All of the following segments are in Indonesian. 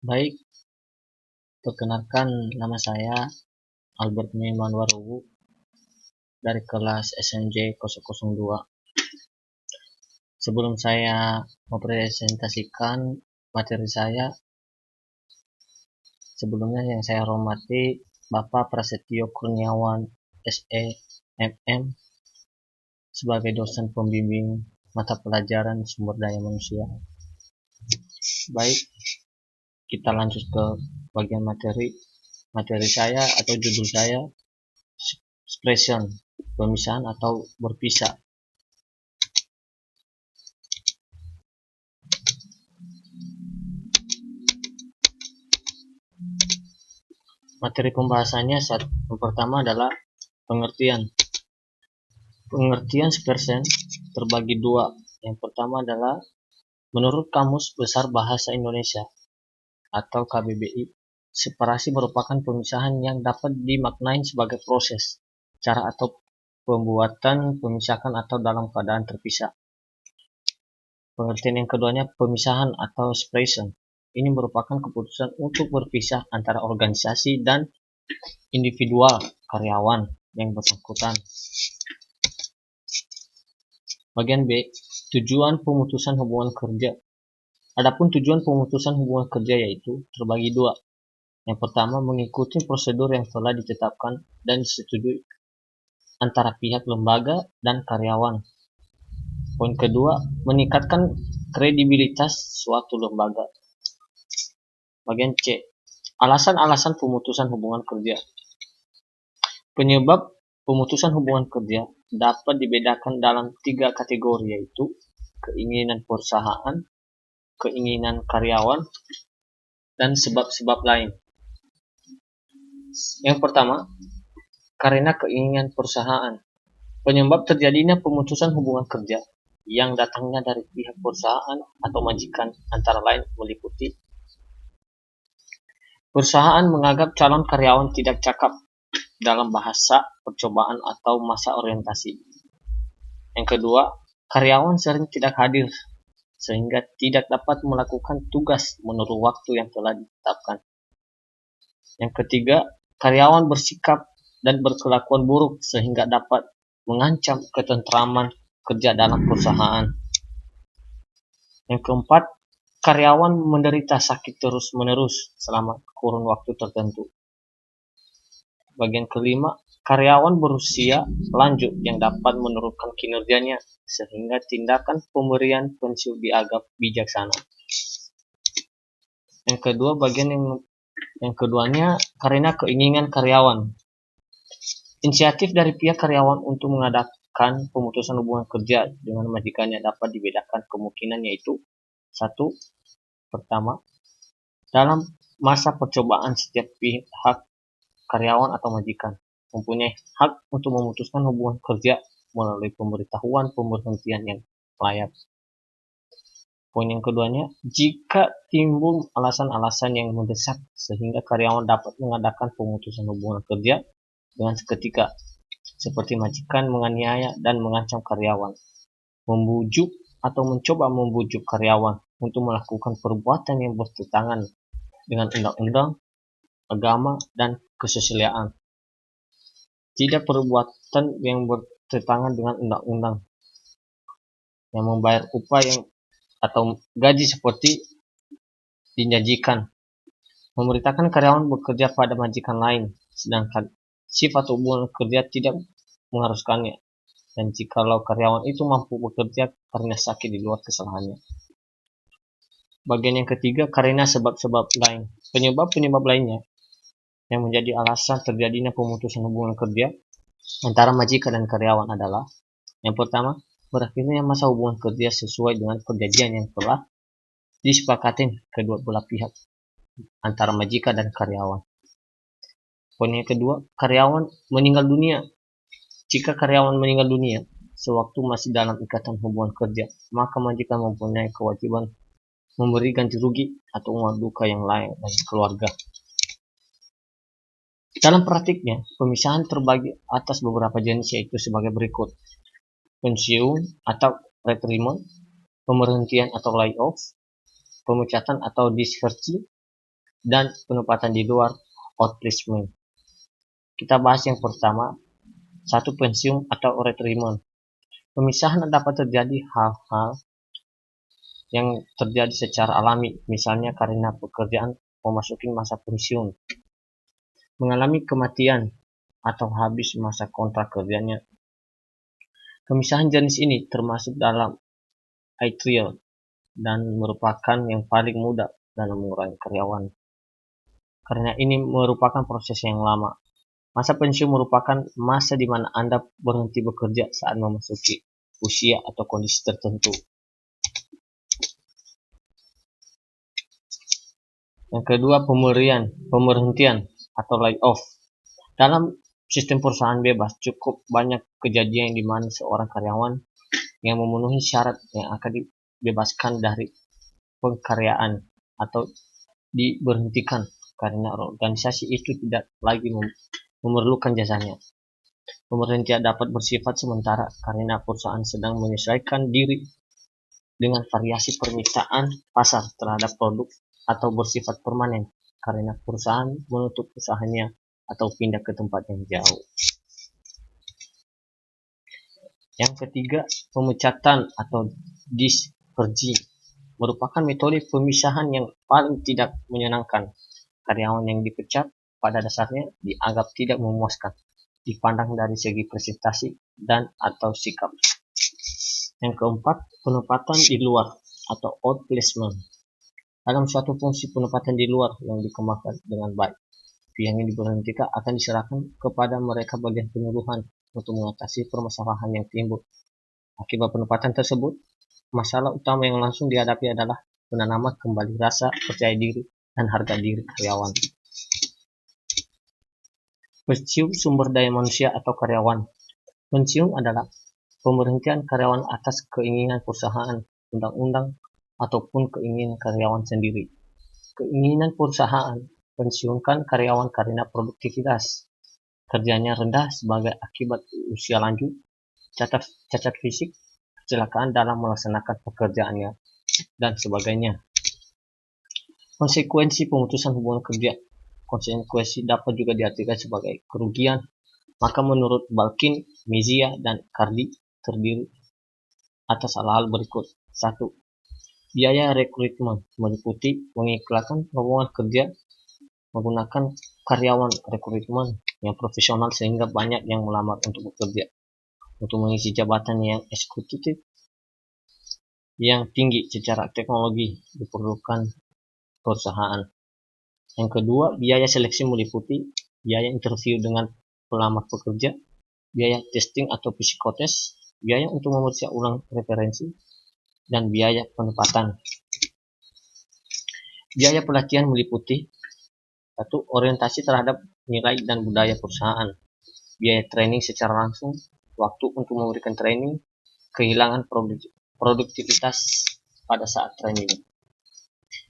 Baik, perkenalkan nama saya Albert Manwarowu dari kelas SMJ 002. Sebelum saya mempresentasikan materi saya, sebelumnya yang saya hormati Bapak Prasetyo Kurniawan SE MM sebagai dosen pembimbing mata pelajaran sumber daya manusia. Baik, kita lanjut ke bagian materi saya atau judul saya separation, pemisahan atau berpisah. Materi pembahasannya yang pertama adalah pengertian. Pengertian separation terbagi dua. Yang pertama adalah menurut Kamus Besar Bahasa Indonesia atau KBBI, separasi merupakan pemisahan yang dapat dimaknai sebagai proses, cara atau pembuatan pemisahkan atau dalam keadaan terpisah. Pengertian yang keduanya pemisahan atau separation. Ini merupakan keputusan untuk berpisah antara organisasi dan individual karyawan yang bersangkutan. Bagian B, tujuan pemutusan hubungan kerja. Adapun tujuan pemutusan hubungan kerja yaitu terbagi dua. Yang pertama, mengikuti prosedur yang telah ditetapkan dan disetujui antara pihak lembaga dan karyawan. Poin kedua, meningkatkan kredibilitas suatu lembaga. Bagian C, alasan-alasan pemutusan hubungan kerja. Penyebab pemutusan hubungan kerja dapat dibedakan dalam 3 kategori, yaitu keinginan perusahaan, keinginan karyawan, dan sebab-sebab lain. Yang pertama, karena keinginan perusahaan. Penyebab terjadinya pemutusan hubungan kerja yang datangnya dari pihak perusahaan atau majikan antara lain meliputi perusahaan menganggap calon karyawan tidak cakap dalam bahasa percobaan atau masa orientasi. Yang kedua, karyawan sering tidak hadir sehingga tidak dapat melakukan tugas menurut waktu yang telah ditetapkan. Yang ketiga, karyawan bersikap dan berkelakuan buruk sehingga dapat mengancam ketentraman kerja dalam perusahaan. Yang keempat, karyawan menderita sakit terus-menerus selama kurun waktu tertentu. Bagian kelima, karyawan berusia lanjut yang dapat menurunkan kinerjanya sehingga tindakan pemberian pensiun dianggap bijaksana. Yang kedua, bagian yang keduanya karena keinginan karyawan. Inisiatif dari pihak karyawan untuk mengadakan pemutusan hubungan kerja dengan majikannya dapat dibedakan kemungkinan, yaitu 1. Pertama, dalam masa percobaan setiap pihak karyawan atau majikan mempunyai hak untuk memutuskan hubungan kerja melalui pemberitahuan pemberhentian yang layak. Poin yang keduanya, jika timbul alasan-alasan yang mendesak sehingga karyawan dapat mengadakan pemutusan hubungan kerja dengan seketika, seperti majikan menganiaya dan mengancam karyawan, membujuk atau mencoba membujuk karyawan untuk melakukan perbuatan yang bertentangan dengan undang-undang, agama, dan kesusilaan. Tidak perbuatan yang bertentangan dengan undang-undang yang membayar upah atau gaji seperti dijanjikan, memerintahkan karyawan bekerja pada majikan lain sedangkan sifat hubungan kerja tidak mengharuskannya, dan jikalau karyawan itu mampu bekerja karena sakit di luar kesalahannya. Bagian yang ketiga, karena sebab-sebab lain. Penyebab-penyebab lainnya yang menjadi alasan terjadinya pemutusan hubungan kerja antara majikan dan karyawan adalah: yang pertama, berakhirnya masa hubungan kerja sesuai dengan perjanjian yang telah disepakati kedua belah pihak antara majikan dan karyawan. Poin yang kedua, karyawan meninggal dunia. Jika karyawan meninggal dunia sewaktu masih dalam ikatan hubungan kerja, maka majikan mempunyai kewajiban memberi ganti rugi atau uang duka yang layak bagi keluarga. Dalam praktiknya, pemisahan terbagi atas beberapa jenis, yaitu sebagai berikut: pensiun atau retirement, pemberhentian atau layoff, pemecatan atau diskresi, dan penempatan di luar outplacement. Kita bahas yang pertama, satu pensiun atau retirement. Pemisahan dapat terjadi hal-hal yang terjadi secara alami, misalnya karena pekerjaan memasuki masa pensiun, mengalami kematian, atau habis masa kontrak kerjanya. Pemisahan jenis ini termasuk dalam trial dan merupakan yang paling mudah dalam mengurangi karyawan. Karena ini merupakan proses yang lama. Masa pensiun merupakan masa di mana Anda berhenti bekerja saat memasuki usia atau kondisi tertentu. Yang kedua, pemberhentian atau layoff. Dalam sistem perusahaan bebas, cukup banyak kejadian di mana seorang karyawan yang memenuhi syarat yang akan dibebaskan dari pekerjaan atau diberhentikan karena organisasi itu tidak lagi memerlukan jasanya. Pemberhentian dapat bersifat sementara karena perusahaan sedang menyesuaikan diri dengan variasi permintaan pasar terhadap produk, atau bersifat permanen karena perusahaan menutup usahanya atau pindah ke tempat yang jauh. Yang ketiga, pemecatan atau dispergi merupakan metode pemisahan yang paling tidak menyenangkan. Karyawan yang dipecat pada dasarnya dianggap tidak memuaskan, dipandang dari segi presentasi dan atau sikap. Yang keempat, penempatan di luar atau outplacement. Dalam suatu fungsi penempatan di luar yang dikembangkan dengan baik, pihak yang diberhentikan akan diserahkan kepada mereka bagian penyuluhan untuk mengatasi permasalahan yang timbul akibat penempatan tersebut. Masalah utama yang langsung dihadapi adalah penanaman kembali rasa percaya diri dan harga diri karyawan. Pensiun sumber daya manusia atau karyawan. Pensiun adalah pemberhentian karyawan atas keinginan perusahaan, undang-undang, ataupun keinginan karyawan sendiri. Keinginan perusahaan pensiunkan karyawan karena produktivitas kerjanya rendah sebagai akibat usia lanjut, cacat fisik, kecelakaan dalam melaksanakan pekerjaannya, dan sebagainya. Konsekuensi pemutusan hubungan kerja. Konsekuensi dapat juga diartikan sebagai kerugian. Maka menurut Balkin, Mezia, dan Cardi terdiri atas hal-hal berikut. 1. Biaya rekrutmen meliputi mengiklankan lowongan kerja menggunakan karyawan rekrutmen yang profesional sehingga banyak yang melamar untuk bekerja. Untuk mengisi jabatan yang eksekutif yang tinggi secara teknologi diperlukan perusahaan. Yang kedua, biaya seleksi meliputi biaya interview dengan pelamar pekerja, biaya testing atau psikotes, biaya untuk memeriksa ulang referensi, dan biaya penempatan. Biaya pelatihan meliputi 1. Orientasi terhadap nilai dan budaya perusahaan, biaya training secara langsung, waktu untuk memberikan training, kehilangan produktivitas pada saat training.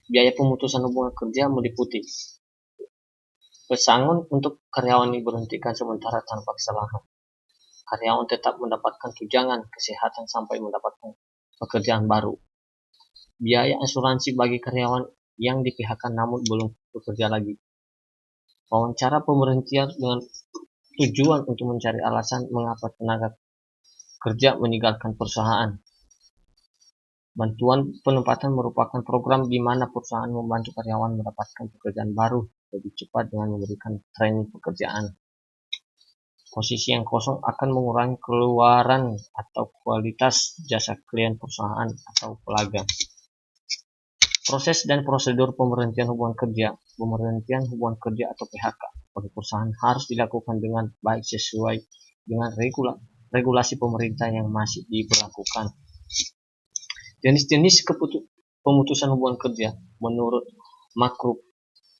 Biaya pemutusan hubungan kerja meliputi pesangon untuk karyawan diberhentikan sementara tanpa kesalahan. Karyawan tetap mendapatkan tunjangan kesehatan sampai mendapatkan pekerjaan baru. Biaya asuransi bagi karyawan yang di-PHK namun belum bekerja lagi. Wawancara pemberhentian dengan tujuan untuk mencari alasan mengapa tenaga kerja meninggalkan perusahaan. Bantuan penempatan merupakan program di mana perusahaan membantu karyawan mendapatkan pekerjaan baru lebih cepat dengan memberikan training pekerjaan. Posisi yang kosong akan mengurangi keluaran atau kualitas jasa klien perusahaan atau pelaga. Proses dan prosedur pemberhentian hubungan kerja. Pemberhentian hubungan kerja atau PHK bagi perusahaan harus dilakukan dengan baik sesuai dengan regulasi pemerintah yang masih diberlakukan. Jenis-jenis pemutusan hubungan kerja menurut Makrup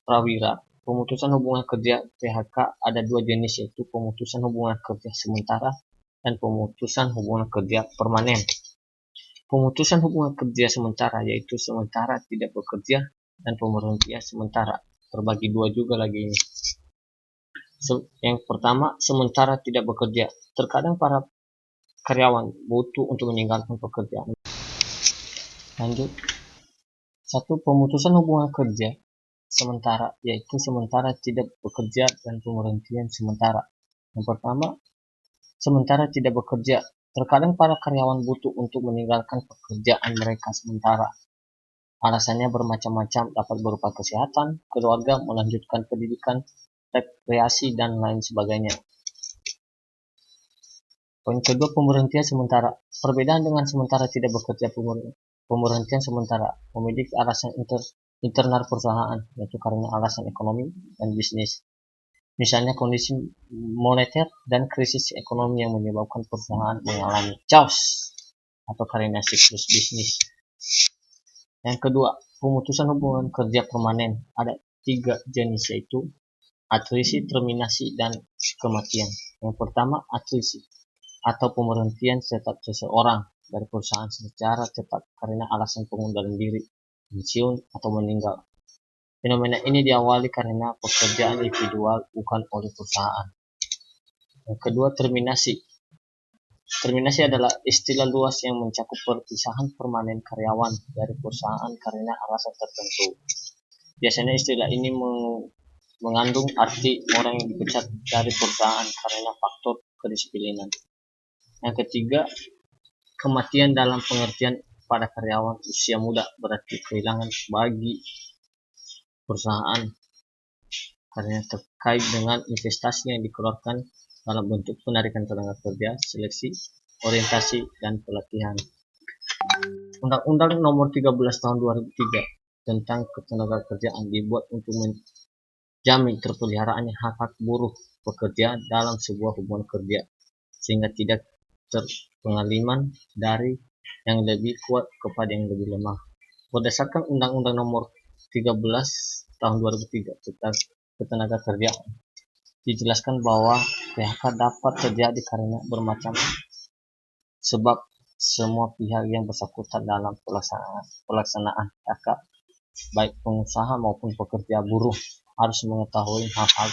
Prawira. Pemutusan hubungan kerja PHK ada dua jenis, yaitu pemutusan hubungan kerja sementara dan pemutusan hubungan kerja permanen. Pemutusan hubungan kerja sementara yaitu sementara tidak bekerja, dan pemberhentian sementara terbagi dua juga lagi ini. Yang pertama, sementara tidak bekerja. Terkadang para karyawan butuh untuk meninggalkan pekerjaan. Lanjut. 1. Pemutusan hubungan kerja sementara, yaitu sementara tidak bekerja dan pemberhentian sementara. Yang pertama, sementara tidak bekerja. Terkadang para karyawan butuh untuk meninggalkan pekerjaan mereka sementara. Alasannya bermacam-macam, dapat berupa kesehatan, keluarga, melanjutkan pendidikan, rekreasi, dan lain sebagainya. Poin kedua, pemberhentian sementara. Perbedaan dengan sementara tidak bekerja, pemberhentian sementara memiliki alasan internal perusahaan, yaitu karena alasan ekonomi dan bisnis. Misalnya kondisi moneter dan krisis ekonomi yang menyebabkan perusahaan mengalami chaos atau karena siklus bisnis. Yang kedua, pemutusan hubungan kerja permanen. Ada 3 jenis, yaitu atrisi, terminasi, dan kematian. Yang pertama, atrisi atau pemberhentian tetap seseorang dari perusahaan secara tetap karena alasan pengunduran diri, pensiun, atau meninggal. Fenomena ini diawali karena pekerjaan individual bukan oleh perusahaan. Yang kedua, terminasi. Terminasi adalah istilah luas yang mencakup perpisahan permanen karyawan dari perusahaan karena alasan tertentu. Biasanya istilah ini mengandung arti orang yang dipecat dari perusahaan karena faktor kedisiplinan. Yang ketiga, kematian dalam pengertian pada karyawan usia muda, berarti kehilangan bagi perusahaan karena terkait dengan investasi yang dikeluarkan dalam bentuk penarikan tenaga kerja, seleksi, orientasi, dan pelatihan. Undang-Undang Nomor 13 Tahun 2003 tentang Ketenagakerjaan dibuat untuk menjamin terpeliharaannya hak-hak buruh pekerja dalam sebuah hubungan kerja, sehingga tidak terpengaliman dari yang lebih kuat kepada yang lebih lemah. Berdasarkan Undang-Undang Nomor 13 Tahun 2003 tentang Ketenagakerjaan, dijelaskan bahwa PHK dapat terjadi karena bermacam sebab. Semua pihak yang bersangkutan dalam pelaksanaan PHK, baik pengusaha maupun pekerja buruh, harus mengetahui hal-hal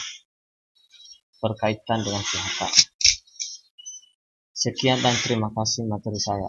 berkaitan dengan PHK. Sekian dan terima kasih materi saya.